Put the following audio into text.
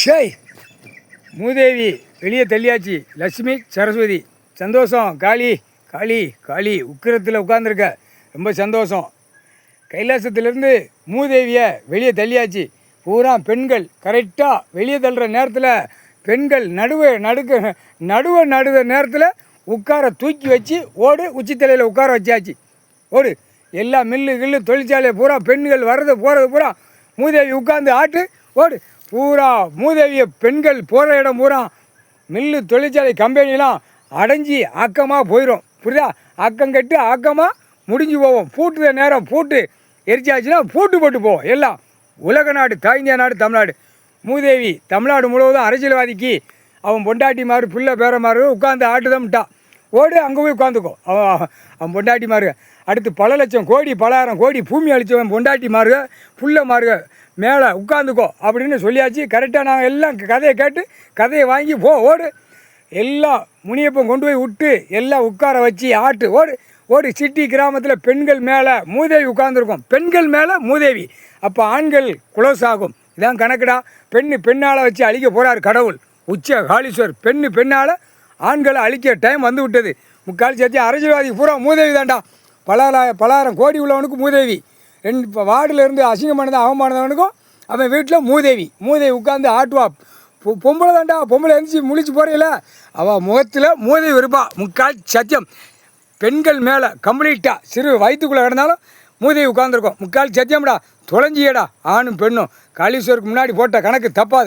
ஷேய் மூதேவி வெளியே தள்ளியாச்சு. லட்சுமி சரஸ்வதி சந்தோஷம். காளி காளி காளி உக்கிரத்தில் உட்காந்துருக்க, ரொம்ப சந்தோஷம். கைலாசத்திலேருந்து மூதேவியை வெளியே தள்ளியாச்சு. பூரா பெண்கள் கரெக்டாக வெளியே தள்ளுற நேரத்தில் பெண்கள் நடுவ நேரத்தில் உட்கார தூக்கி வச்சு ஓடு, உச்சித்தலையில் உட்கார வச்சாச்சு. ஓடு, எல்லா மில்லு தொழிற்சாலை பூரா பெண்கள் வர்றது போகிறது பூரா மூதேவி உட்காந்து ஆட்டு. ஓடு, பூரா மூதேவியை பெண்கள் போகிற இடம் பூரா மில்லு தொழிற்சாலை கம்பெனிலாம் அடைஞ்சி ஆக்கமாக போயிடும். புரியுதா? ஆக்கம் கட்டு ஆக்கமாக முடிஞ்சு போவோம். பூட்டுற நேரம் பூட்டு எரிச்சாச்சுன்னா பூட்டு போட்டு போவோம். எல்லாம் உலக நாடு, தாய்ந்தியா நாடு தமிழ்நாடு. மூதேவி தமிழ்நாடு முழுவதும் அரசியல்வாதிக்கு அவன் பொண்டாட்டி மாறு பிள்ளை பேர மாறு உட்காந்து ஆட்டுதம்ட்டான். ஓடு, அங்கே போய் உட்காந்துக்கோ. அவன் பொண்டாட்டி மாறுக. அடுத்து பல லட்சம் கோடி பலாயிரம் கோடி பூமி அழிச்சவன் பொண்டாட்டி மாறுக புள்ள மாறுக மேலே உட்காந்துக்கோ அப்படின்னு சொல்லியாச்சு. கரெக்டாக நாங்கள் எல்லாம் கதையை கேட்டு கதையை வாங்கி ஓடு. எல்லாம் முனியப்பன் கொண்டு போய் விட்டு எல்லாம் உட்கார வச்சு ஆட்டு. ஓடு சிட்டி கிராமத்தில் பெண்கள் மேலே மூதேவி உட்காந்துருக்கும். பெண்கள் மேலே மூதேவி. அப்போ ஆண்கள் குளோஸ் ஆகும். இதான் கணக்குடா. பெண்ணால் வச்சு அழிக்க போகிறார் கடவுள் உச்ச காளீஸ்வர். பெண்ணால் ஆண்களை அழிக்க டைம் வந்து விட்டது. முக்கால் சேர்த்து அரசியல்வாதி பூரா மூதேவி தாண்டா. பலாயிரம் கோடி உள்ளவனுக்கு மூதேவி. இப்போ வார்டிலேருந்து அசிங்கமானது அவமானவனுக்கும் அவன் வீட்டில் மூதேவி உட்காந்து ஆட்டுவா. பொம்பளை தாண்டா. பொம்பளை எழுந்துச்சி முழிச்சு போகிறீங்கள, அவள் முகத்தில் மூதேவி இருப்பா. முக்கால் சத்தியம். பெண்கள் மேலே கம்ப்ளீட்டாக சிறு வயிற்றுக்குள்ளே கிடந்தாலும் மூதேவி உட்காந்துருக்கும். முக்கால் சத்தியம்டா. தொலைஞ்சியடா ஆணும் பெண்ணும். காளீஸ்வருக்கு முன்னாடி போட்ட கணக்கு தப்பாது.